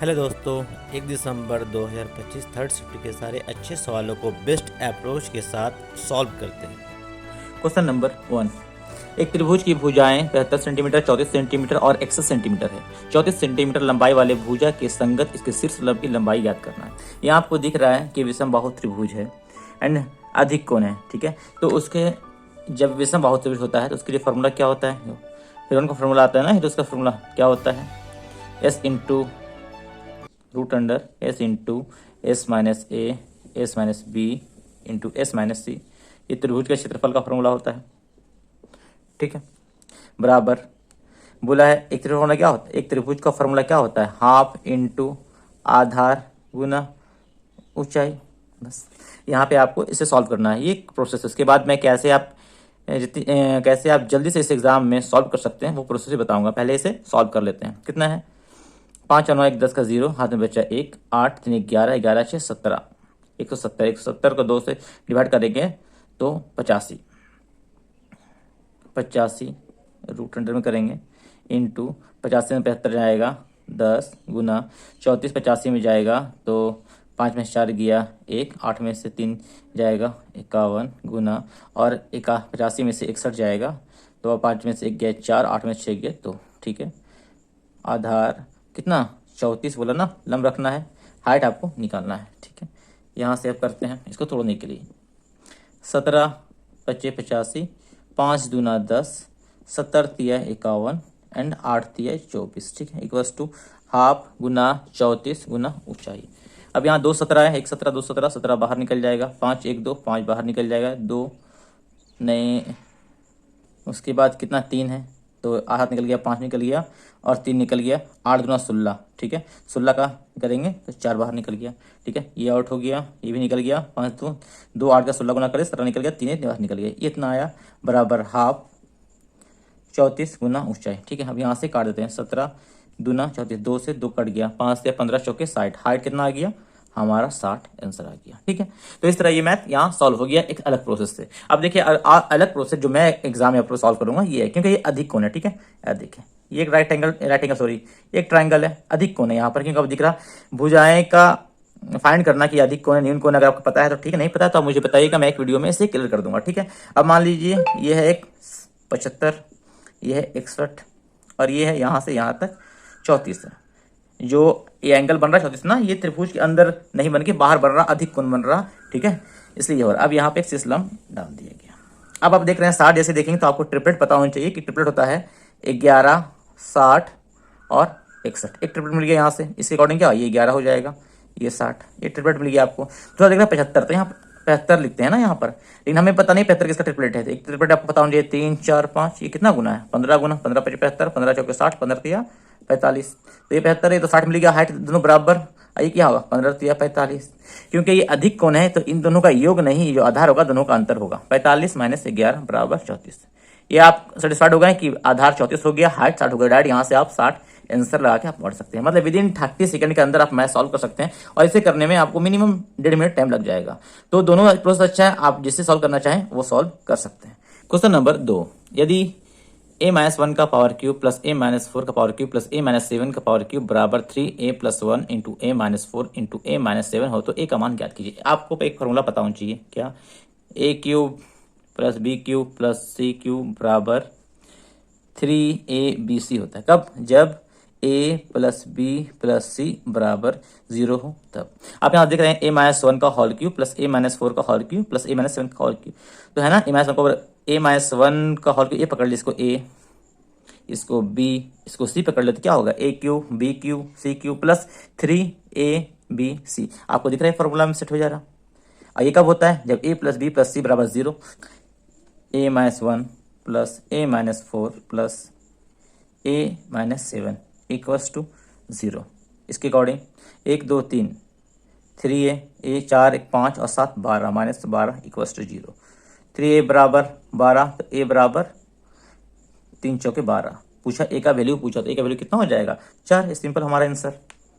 Hello दोस्तों, 1 दिसंबर 2025 third shift के सारे अच्छे सवालों को बेस्ट अप्रोच के साथ सॉल्व करते हैं। Question number 1। एक त्रिभुज की भुजाएं 75 सेंटीमीटर, 34 सेंटीमीटर और 61 सेंटीमीटर है। 34 सेंटीमीटर लंबाई वाले भुजा के संगत इसके शीर्ष लंब की लंबाई ज्ञात करना है। यहाँ आपको दिख रहा है कि विषमबाहु त्रिभुज है एंड अधिक कोण है, ठीक है। तो उसके जब विषमबाहु त्रिभुज होता है तो उसके लिए फॉर्मूला क्या होता है? हिरोन का फॉर्मूला आता है ना, तो उसका फॉर्मूला क्या होता है? S into root under s into s minus a s minus b into s minus c. ये त्रिभुज के क्षेत्रफल का फॉर्मूला होता है, ठीक है। बराबर बोला है एक त्रिभुज क्या होता है, एक त्रिभुज का फॉर्मूला क्या होता है? हाफ इंटू आधार गुना ऊंचाई। बस यहाँ पे आपको इसे सॉल्व करना है, ये प्रोसेस। उसके बाद मैं कैसे आप जल्दी से इस एग्जाम में सॉल्व कर सकते हैं वो प्रोसेस बताऊंगा। पहले इसे सॉल्व कर लेते हैं। कितना है? 5 और 9 1 10 का 0, हाथ में बचा 1, 8 3 11 11 6 17, 170। 170 को 2 से डिवाइड करेंगे तो 85 रूट अंडर में करेंगे इंटू 85 में 75 जाएगा 10 गुना 34 85 में जाएगा तो 5 में से 4 गया 1, 8 में से 3 जाएगा 51 गुना और 85 में से 61 जाएगा तो 5 में से 1 गया 4, 8 में से 6 गया 2, ठीक है। आधार कितना? 34 बोला ना, लंब रखना है, हाइट आपको निकालना है, ठीक है। यहाँ से अब करते हैं इसको तोड़ने के लिए। 17 25 85, 5 दूना 10, 70 तिया 51 एंड 8 तिया 24, ठीक है। इक्वल्स टू हाफ गुना 34 गुना ऊंचाई। अब यहाँ 2 17 है, 1 17 2 17, 17 बाहर निकल जाएगा, 5 1 2 5 बाहर निकल जाएगा, 2 नए। उसके बाद कितना? 3 है तो हाथ निकल गया, 5 निकल गया और 3 निकल गया, 8 दूना 16, ठीक है। 16 का करेंगे तो 4 बाहर निकल गया, ठीक है। ये आउट हो गया, ये भी निकल गया, 5 2 8 का 16 गुना करे 17 निकल गया, 3 बाहर निकल गया। ये इतना आया बराबर हाफ 34 गुना ऊंचाई, ठीक है। अब यहाँ से काट देते हैं। 17 दूना 34, 2 से 2 कट गया, 5 से 15 चौके 60, हाइट कितना आ गया हमारा? 60 आंसर आ गया, ठीक है। तो इस तरह ये मैथ यहाँ सॉल्व हो गया एक अलग प्रोसेस से। अब देखिए अलग प्रोसेस जो मैं एग्जाम में सॉल्व करूंगा ये है, क्योंकि ये अधिक कोण है, ठीक है। देखिए ये एक राइट एंगल सॉरी एक ट्राइंगल है, अधिक कोण है यहाँ पर, क्योंकि अब दिख रहा भुजाएं का फाइंड करना कि अधिक कोण है न्यून कोण, अगर आपको पता है तो ठीक है, नहीं पता तो आप मुझे बताइएगा, मैं एक वीडियो में इसे क्लियर कर दूंगा, ठीक है। अब मान लीजिए ये है एक 75, ये है 61 और ये है यहाँ से यहाँ तक 34 है। जो ये एंगल बन रहा है 34 ना, ये त्रिभुज के अंदर नहीं बन के बाहर बन रहा, अधिक कोण बन रहा, ठीक है, इसलिए ये हो रहा। अब यहाँ पे एक शीर्ष लंब डाल दिया गया। अब आप देख रहे हैं 60, जैसे देखेंगे तो आपको ट्रिपलेट पता होना चाहिए कि ट्रिपलेट होता है 11 60 और 61। एक ट्रिपलेट मिल गया यहाँ से, इसके अकॉर्डिंग क्या ये 11 हो जाएगा, ये 60, ये ट्रिपलेट मिल गया आपको। तो देख रहे हैं 75, तो यहाँ 75 लिखते हैं ना यहाँ पर, लेकिन हमें पता नहीं 75 किसका ट्रिपलेट है। एक ट्रिपलेट आपको पता होना चाहिए 3 4 5, ये कितना गुना है? 15 गुना, 15 5 75, 15 चौके 60, 15 तिया 45, तो ये 75 है तो 60 मिल गया, हाइट दोनों बराबर। ये क्या होगा? 15 तिया 45, क्योंकि ये अधिक कोण है तो इन दोनों का योग नहीं, जो आधार होगा दोनों का अंतर होगा। 45 माइनस 11 बराबर 34। ये आप सेटिस्फाइड हो गए कि आधार 34 हो गया, हाइट 60 हो गया। डायरेक्ट यहाँ से आप 60 आंसर लगा के आप पढ़ सकते हैं, मतलब विद इन 30 सेकंड के अंदर आप मैथ सॉल्व कर सकते हैं, और इसे करने में आपको मिनिमम 1.5 मिनट टाइम लग जाएगा। तो दोनों प्रोसेस अच्छा है, आप जिससे सॉल्व करना चाहें वो सॉल्व कर सकते हैं। Question number 2। यदि a-1 का पावर क्यूब प्लस a-4 का पावर क्यूब प्लस a-7 का पावर क्यूब बराबर 3a+1 into a-4 into a-7 हो तो a का मान ज्ञात कीजिए। आपको एक फॉर्मूला पता होना चाहिए, क्या? a cube plus b cube plus c cube बराबर 3abc होता है। कब? जब a plus b plus c बराबर 0 हो तब। आप यहाँ देख रहे हैं a-1 का होल क्यूब प्लस a-4 का होल क्यूब प्लस a-7 का होल क्यूब, तो है ना a-1 का a-1 का होल क्यूब, ये पकड़ लीजिए, इसको a, इसको b, इसको c पकड़ ले तो क्या होगा? a cube b cube c cube plus 3abc। आपको दिख रहा है फॉर्मूला में सेट हो जा रहा। और ये कब होता है? जब a plus b plus c बराबर 0। a-1 plus a-4 plus a-7 equals to 0। इसके अकॉर्डिंग 1 2 3 3a, a 4 1 5 और 7 12 माइनस 12 इक्वल्स टू 0। 3a बराबर 12 तो a बराबर 3 चौके 12। पूछा a का वैल्यू पूछा तो a का वैल्यू कितना हो जाएगा? 4। सिंपल हमारा आंसर।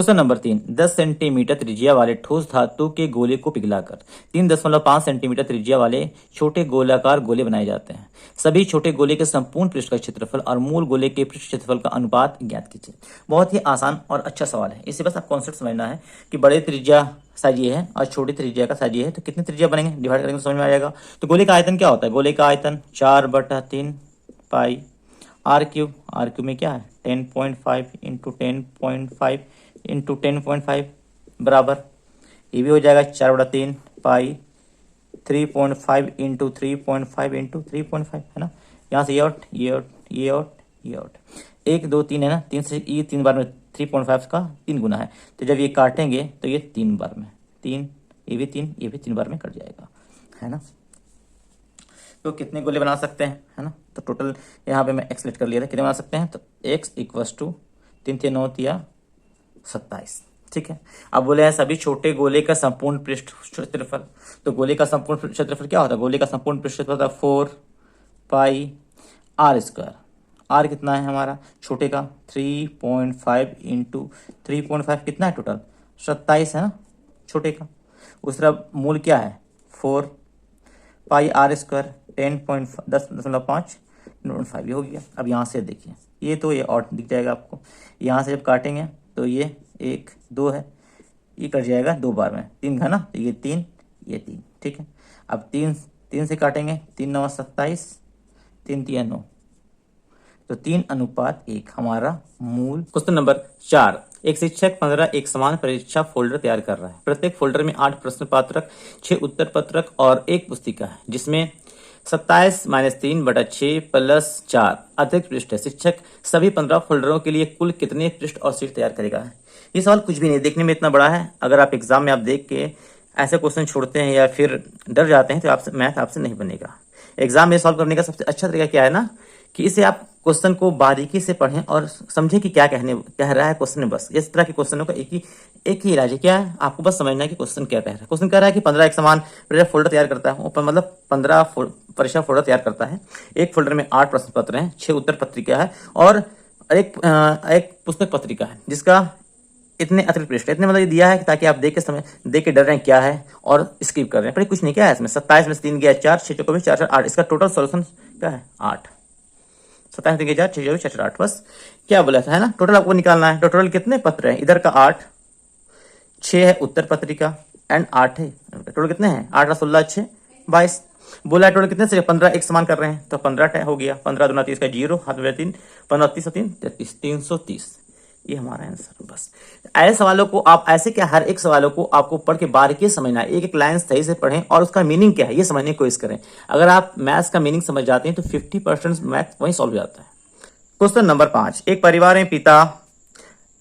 क्वेश्चन नंबर 3, 10 सेंटीमीटर त्रिज्या वाले ठोस धातु के गोले को पिघलाकर 3.5 सेंटीमीटर त्रिज्या वाले छोटे गोलाकार गोले बनाए जाते हैं। सभी छोटे गोले के संपूर्ण पृष्ठ का क्षेत्रफल और मूल गोले के पृष्ठ क्षेत्रफल का अनुपात ज्ञात कीजिए। बहुत ही आसान और अच्छा सवाल है। इसे बस आप कॉन्सेप्ट समझना है कि बड़े त्रिज्या साइज ये है और छोटी त्रिज्या का साइज ये है, तो कितने त्रिज्या बनेंगे डिवाइड करेंगे तो समझ में आ जाएगा। तो गोले का आयतन क्या होता है? गोले का आयतन 4/3 पाई आर क्यूब में क्या है 10.5 इंटू 10.5 इंटू 10.5 बराबर, ये भी हो जाएगा 4/3 पाई 3.5 इंटू 3.5 इंटू 3.5 है ना। यहाँ से ये आउट ये आउट ये आउट ये आउट, 1 2 3 है ना, 3 से ये 3 बार में 3.5 का 3 गुना है, तो जब ये काटेंगे तो ये 3 बार में 3, ये भी 3 ये भी 3 बार में कट जाएगा है ना। तो कितने गोले बना सकते हैं है ना। तो टोटल यहाँ पे मैं एक्स लेट कर लिया था, कितने बना सकते हैं? तो x इक्वस टू 3 × 9 = 27, ठीक है। अब बोले हैं सभी छोटे गोले का संपूर्ण पृष्ठ क्षेत्रफल, तो गोले का संपूर्ण क्षेत्रफल क्या होता है? गोले का संपूर्ण पृष्ठ क्षेत्रफल होता है 4 पाई r²। r कितना है हमारा छोटे का? 3.5 इंटू 3.5 कितना है टोटल? 27 है ना छोटे का। उस तरफ मूल क्या है? 4 पाई r², 10.5 ये हो गया। अब यहाँ से देखिए, ये तो ये और दिख जाएगा आपको। यहाँ से जब काटेंगे तो ये 1 2 है, ये कट जाएगा 2 बार में, 3 है ना, तो ये 3 ये 3, ठीक है। अब 3 से काटेंगे, 3 9 27, 3 3 9, तो 3:1 हमारा मूल। क्वेश्चन नंबर 4, एक शिक्षक 15 एक समान परीक्षा फोल्डर तैयार कर रहा है। प्रत्येक फोल्डर में 8 प्रश्न पत्रक, 6 उत्तर पत्रक और 1 पुस्तिका है, जिसमें 27-3/6 + 4 अतिरिक्त पृष्ठ है। शिक्षक सभी 15 फोल्डरों के लिए कुल कितने पृष्ठ और शीट तैयार करेगा? ये सवाल कुछ भी नहीं, देखने में इतना बड़ा है। अगर आप एग्जाम में आप देख के ऐसे क्वेश्चन छोड़ते हैं या फिर डर जाते हैं तो आपसे मैथ आपसे नहीं बनेगा। एग्जाम में सॉल्व करने का सबसे अच्छा तरीका क्या है ना, कि इसे आप क्वेश्चन को बारीकी से पढ़ें और समझें कि क्या कह रहा है क्वेश्चन में। बस इस तरह के क्वेश्चनों का एक ही इलाज है, क्या है? आपको बस समझना है कि क्वेश्चन क्या कह रहा है। क्वेश्चन कह रहा है कि 15 एक समान परीक्षा फोल्डर तैयार करता है, मतलब 15 परीक्षा फोल्डर तैयार करता है। एक फोल्डर में 8 प्रश्न पत्र हैं, 6 उत्तर पत्रिका है और एक पुस्तक पत्रिका है, जिसका इतने अतिरिक्त पृष्ठ, इतने मतलब ये दिया है ताकि आप देख के डर रहे हैं क्या है और स्किप कर रहे हैं। पर कुछ नहीं, क्या है इसमें? 27 में से 3 गया 4, 6 24 4 8, इसका टोटल सोल्यूशन क्या है? 8। 27 3 4 6 24 4 8, बस क्या बोला था है ना। टोटल आपको निकालना है। टोटल कितने पत्र है? इधर का 8, 6 है उत्तर पत्रिका एंड 8 है। टोटल कितने हैं? 8 16 6 22। बोला टोटल कितने से? 15 एक समान कर रहे हैं, तो 15 हो गया। 15 दूना 30 का 0, हाथ में 3, 15 30 3 33, 330। ये हमारा आंसर। बस ऐसे सवालों को आप ऐसे क्या, हर एक सवालों को आपको पढ़ के बारीकी समझना है, एक एक लाइन सही से पढ़ें और उसका मीनिंग क्या है ये समझने की कोशिश करें। अगर आप मैथ्स का मीनिंग समझ जाते हैं तो 50% मैथ वहीं सॉल्व हो जाता है। क्वेश्चन नंबर 5, एक परिवार में पिता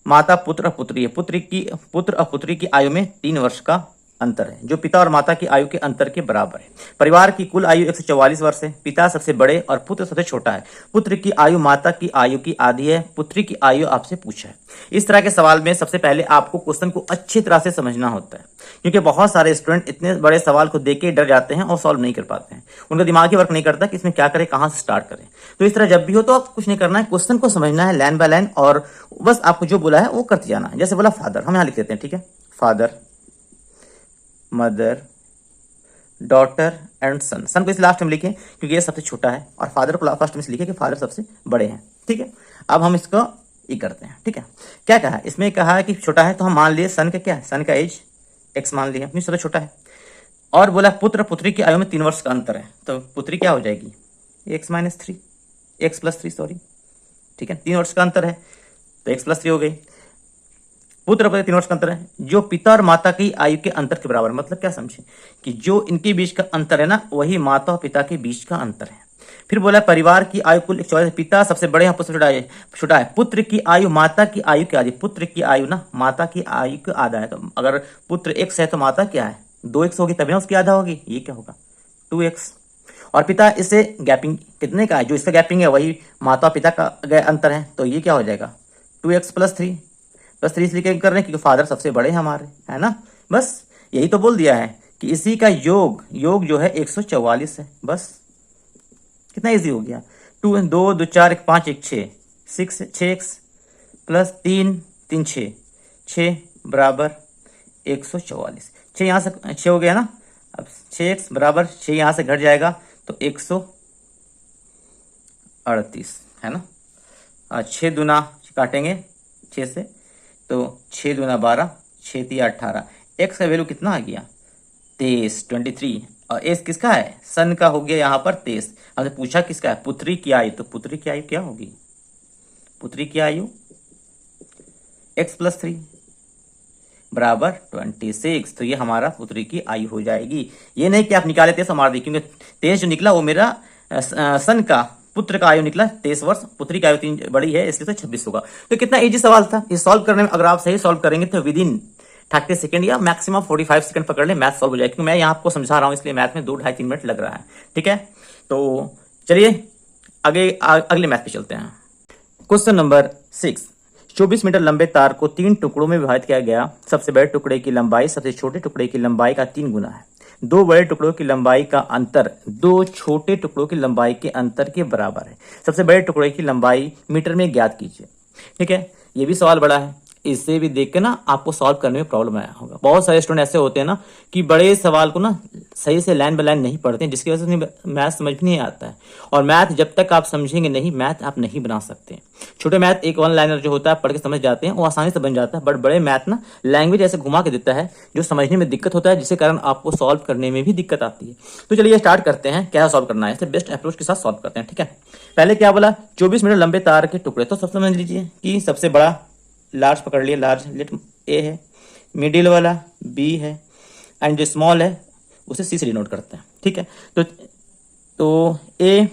माता पुत्र और पुत्री है। पुत्र और पुत्री की आयु में 3 वर्ष का अंतर है, जो पिता और माता की आयु के अंतर के बराबर है। परिवार की कुल आयु 144 वर्ष है। पिता सबसे बड़े और पुत्र सबसे छोटा है। पुत्र की आयु माता की आयु की आधी है। पुत्री की आयु आपसे पूछा है। इस तरह के सवाल में सबसे पहले आपको क्वेश्चन को अच्छी तरह से समझना होता है, क्योंकि बहुत सारे स्टूडेंट इतने बड़े सवाल को देख के डर जाते हैं और सॉल्व नहीं कर पाते हैं। उनका दिमाग ही वर्क नहीं करता कि इसमें क्या करें, कहाँ से स्टार्ट करें। तो इस तरह जब भी हो तो आप कुछ नहीं करना है, क्वेश्चन को समझना है लाइन बाय लाइन और बस आपको जो बोला है वो करते जाना है। जैसे बोला फादर, हम यहाँ लिख देते हैं, ठीक है। फादर, मदर, डॉटर एंड सन। सन को इस लास्ट में लिखें क्योंकि ये सबसे छोटा है, और फादर को फर्स्ट में लिखे कि फादर सबसे बड़े हैं, ठीक है। अब हम इसको ये करते हैं, ठीक है। क्या कहा है इसमें? कहा है कि छोटा है, तो हम मान लिए सन का क्या है, सन का एज x मान लिया, सबसे छोटा है। और बोला पुत्र पुत्री की आयु में 3 वर्ष का अंतर है, तो पुत्री क्या हो जाएगी? x - 3, x + 3 सॉरी, ठीक है। 3 वर्ष का अंतर है तो x + 3 हो गई। पुत्र पर 3 वर्ष का अंतर है, जो पिता और माता की आयु के अंतर के बराबर। मतलब क्या समझे कि जो इनके बीच का अंतर है ना, वही माता और पिता के बीच का अंतर है। फिर बोला परिवार की आयु कुल 144, पिता सबसे बड़े हैं, पुत्र छोटा है। पुत्र की आयु माता की आयु के आधी। पुत्र की आयु ना माता की आयु का आधा है, तो अगर पुत्र x है तो माता क्या है? 2x होगी, तभी ना उसकी आधा होगी। ये क्या होगा? 2x। और पिता इससे गैपिंग कितने का है? जो इसका गैपिंग है वही माता पिता का अंतर है, तो ये क्या हो जाएगा? 2x + 3 + 3 इसलिए कर रहे हैं क्योंकि फादर सबसे बड़े हैं हमारे, है ना। बस यही तो बोल दिया है कि इसी का योग जो है 144 है। बस कितना इजी हो गया। 2 2 4 1 5 1 6 6x + 3 3 6 6 बराबर 144। 6 यहाँ से 6 हो गया ना। अब 6x बराबर 6 यहाँ से घट जाएगा तो 138 है ना। 6 दूना काटेंगे 6 से तो 6 दूना 12, 6 तिया 18। x का वैल्यू कितना आ गया 23 और एस किसका है सन का हो गया यहाँ पर 23। हमने पूछा किसका है पुत्री की आयु, तो पुत्री की आयु क्या होगी, पुत्री की आयु x + 3 बराबर 26। तो ये हमारा पुत्री की आयु हो जाएगी। ये नहीं कि आप निकाले 23 मार दी, क्योंकि 23 जो निकला वो मेरा सन का पुत्र का आयु निकला 23 वर्ष, पुत्री की आयु 3 बड़ी है इसलिए तो 26 होगा। तो कितना इजी सवाल था। ये सॉल्व करने में अगर आप सही सॉल्व करेंगे तो विदिन 30 सेकंड या मैक्सिमम 45 सेकंड पकड़ ले, मैथ सॉल्व हो जाएगा। क्योंकि मैं यहाँ आपको समझा रहा हूँ इसलिए मैथ में 2, 2.5, 3 मिनट लग रहा है। ठीक है, तो चलिए अगले मैथ पे चलते हैं। क्वेश्चन नंबर 6, 24 मीटर लंबे तार को 3 टुकड़ों में विभाजित किया गया। सबसे बड़े टुकड़े की लंबाई सबसे छोटे टुकड़े की लंबाई का 3 गुना है। 2 बड़े टुकड़ों की लंबाई का अंतर 2 छोटे टुकड़ों की लंबाई के अंतर के बराबर है। सबसे बड़े टुकड़े की लंबाई मीटर में ज्ञात कीजिए। ठीक है, ये भी सवाल बड़ा है, इससे भी देख के ना आपको सॉल्व करने में प्रॉब्लम आया होगा। बहुत सारे स्टूडेंट ऐसे होते हैं ना कि बड़े सवाल को ना सही से लाइन बाय लाइन नहीं पढ़ते हैं, जिसकी वजह से मैथ समझ नहीं आता है। और मैथ जब तक आप समझेंगे नहीं, मैथ आप नहीं बना सकते। छोटे मैथ एक 1 लाइनर जो होता है पढ़ के समझ जाते हैं, वो आसानी से बन जाता है। बट बड़े मैथ ना लैंग्वेज ऐसे घुमा के देता है जो समझने में दिक्कत होता है, जिसके कारण आपको सॉल्व करने में भी दिक्कत आती है। तो चलिए स्टार्ट करते हैं, क्या सॉल्व करना है, इसे बेस्ट अप्रोच के साथ सॉल्व करते हैं। ठीक है, पहले क्या बोला 24 मीटर लंबे तार के टुकड़े। तो सब समझ लीजिए कि सबसे बड़ा लार्ज पकड़ लिए, लार्ज लेट ए है, मिडिल वाला बी है, एंड जो स्मॉल है उसे सी से डिनोट करते हैं। ठीक है, तो ए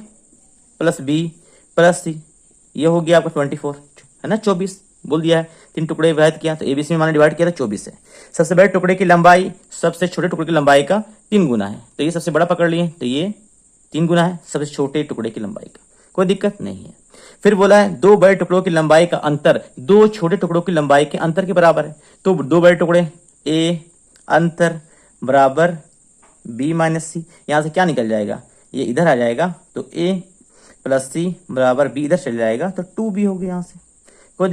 + बी + सी ये हो गया आपका 24 है ना। 24 बोल दिया है, 3 टुकड़े विभाजित किया तो एबीसी में मैंने डिवाइड किया था 24 है। सबसे बड़े टुकड़े की लंबाई सबसे छोटे टुकड़े की लंबाई का 3 गुना है। तो ये सबसे बड़ा पकड़ लिए तो ये 3 गुना है सबसे छोटे टुकड़े की लंबाई का, कोई दिक्कत नहीं है। फिर बोला है 2 बड़े टुकड़ों की लंबाई का अंतर 2 छोटे टुकड़ों की लंबाई के अंतर के बराबर है। तो 2 बड़े टुकड़े ए अंतर बराबर बी - सी। यहाँ से क्या निकल जाएगा, ये इधर आ जाएगा तो ए + सी बराबर बी इधर चल जाएगा तो 2b हो गया। यहाँ से कोई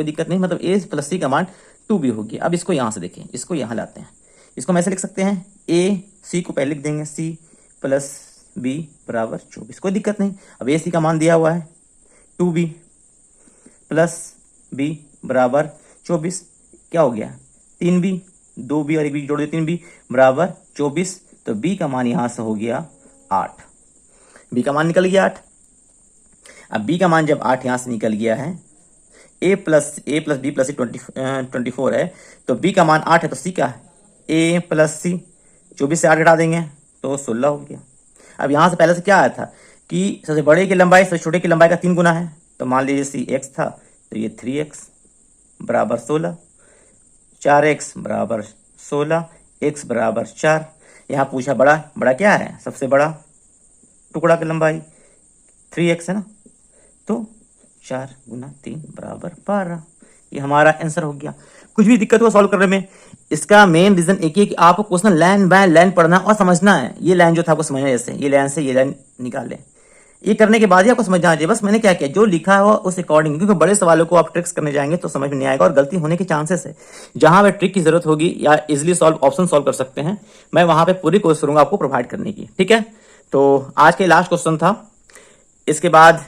दिक्कत नहीं, मतलब ए + सी का मान 2b होगी। अब इसको यहाँ से देखें, इसको यहाँ लाते हैं, इसको हम ऐसे लिख सकते हैं ए सी को पहले लिख देंगे सी + बी बराबर 24, कोई दिक्कत नहीं। अब ए सी का मान दिया हुआ है 2b + b बराबर 24, क्या हो गया 3b, 2b और 1b जोड़ दे 3b बराबर 24। तो b का मान यहाँ से हो गया 8, b का मान निकल गया 8। अब b का मान जब 8 यहाँ से निकल गया है, a + b + c 24 है, तो b का मान 8 है तो c का है a + c। 24 से 8 घटा देंगे तो 16 हो गया। अब यहाँ से पहले से क्या आया था कि सबसे बड़े की लंबाई सबसे छोटे की लंबाई का 3 गुना है, तो मान लीजिए सी x था तो ये 3x बराबर 16, 4x बराबर 16, x बराबर 4। यहाँ पूछा बड़ा क्या है, सबसे बड़ा टुकड़ा की लंबाई 3x है ना, तो 4 × 3 बराबर 12। ये हमारा आंसर हो गया। कुछ भी दिक्कत हो सॉल्व करने में, इसका मेन रीजन एक ही है कि आपको क्वेश्चन लाइन बाय लाइन पढ़ना और समझना है। ये लाइन जो था आपको समझना है, जैसे ये लाइन से ये लाइन निकाल लें, ये करने के बाद ही आपको समझ जाना चाहिए। बस मैंने क्या किया, जो लिखा है उस अकॉर्डिंग, क्योंकि बड़े सवालों को आप ट्रिक्स करने जाएंगे तो समझ में नहीं आएगा और गलती होने के चांसेस है। जहां पे ट्रिक की जरूरत होगी या इजिली ऑप्शन सॉल्व कर सकते हैं, मैं वहां पे पूरी कोशिश करूंगा आपको प्रोवाइड करने की। ठीक है, तो आज के लास्ट क्वेश्चन था। इसके बाद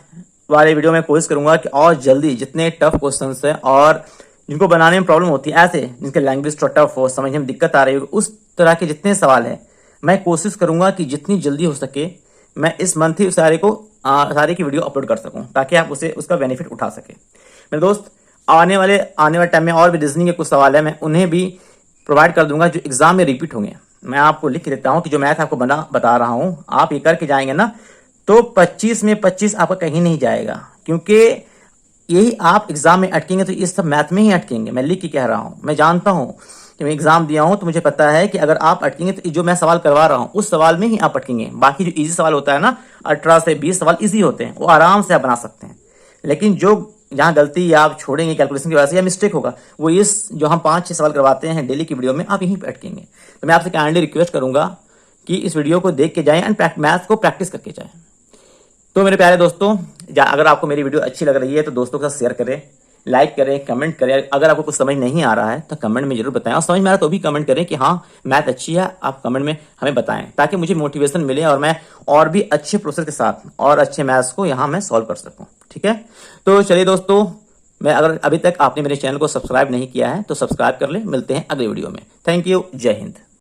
वाले वीडियो में कोशिश करूंगा कि और जल्दी जितने टफ क्वेश्चन है और जिनको बनाने में प्रॉब्लम होती है, ऐसे जिनके लैंग्वेज टफ हो, समझने में दिक्कत आ रही हो, उस तरह के जितने सवाल है मैं कोशिश करूंगा कि जितनी जल्दी हो सके मैं इस मंथ ही सारे की वीडियो अपलोड कर सकूं, ताकि आप उसका बेनिफिट उठा सके। मेरे दोस्त, आने वाले टाइम में और भी रीजनिंग के कुछ सवाल है, मैं उन्हें भी प्रोवाइड कर दूंगा जो एग्जाम में रिपीट होंगे। मैं आपको लिख के देता हूँ कि जो मैथ आपको बता रहा हूँ, आप ये करके जाएंगे ना तो 25 में 25 आपका कहीं नहीं जाएगा, क्योंकि यही आप एग्जाम में अटकेंगे तो ये सब मैथ में ही अटकेंगे। मैं लिख के कह रहा हूँ, मैं जानता हूँ कि मैं एग्जाम दिया हूँ तो मुझे पता है कि अगर आप अटकेंगे तो जो मैं सवाल करवा रहा हूँ उस सवाल में ही आप अटकेंगे। बाकी जो इजी सवाल होता है ना, 18 से 20 सवाल इजी होते हैं, वो आराम से आप बना सकते हैं। लेकिन जो जहाँ गलती या आप छोड़ेंगे कैलकुलेशन की वजह से या मिस्टेक होगा, वो इस जो हम 5-6 सवाल करवाते हैं डेली की वीडियो में, आप यहीं पर अटकेंगे। तो मैं आपसे काइंडली रिक्वेस्ट करूंगा कि इस वीडियो को देख के जाएं एंड मैथ को प्रैक्टिस करके जाएं। तो मेरे प्यारे दोस्तों, अगर आपको मेरी वीडियो अच्छी लग रही है तो दोस्तों के साथ शेयर करें, लाइक करें, कमेंट करें। अगर आपको कुछ समझ नहीं आ रहा है तो कमेंट में जरूर बताएं, और समझ में आ रहा है तो भी कमेंट करें कि हाँ मैथ अच्छी है, आप कमेंट में हमें बताएं, ताकि मुझे मोटिवेशन मिले और मैं और भी अच्छे प्रोसेस के साथ और अच्छे मैथ्स को यहाँ मैं सॉल्व कर सकूँ। ठीक है, तो चलिए दोस्तों, मैं अगर अभी तक आपने मेरे चैनल को सब्सक्राइब नहीं किया है तो सब्सक्राइब कर ले। मिलते हैं अगले वीडियो में। थैंक यू, जय हिंद।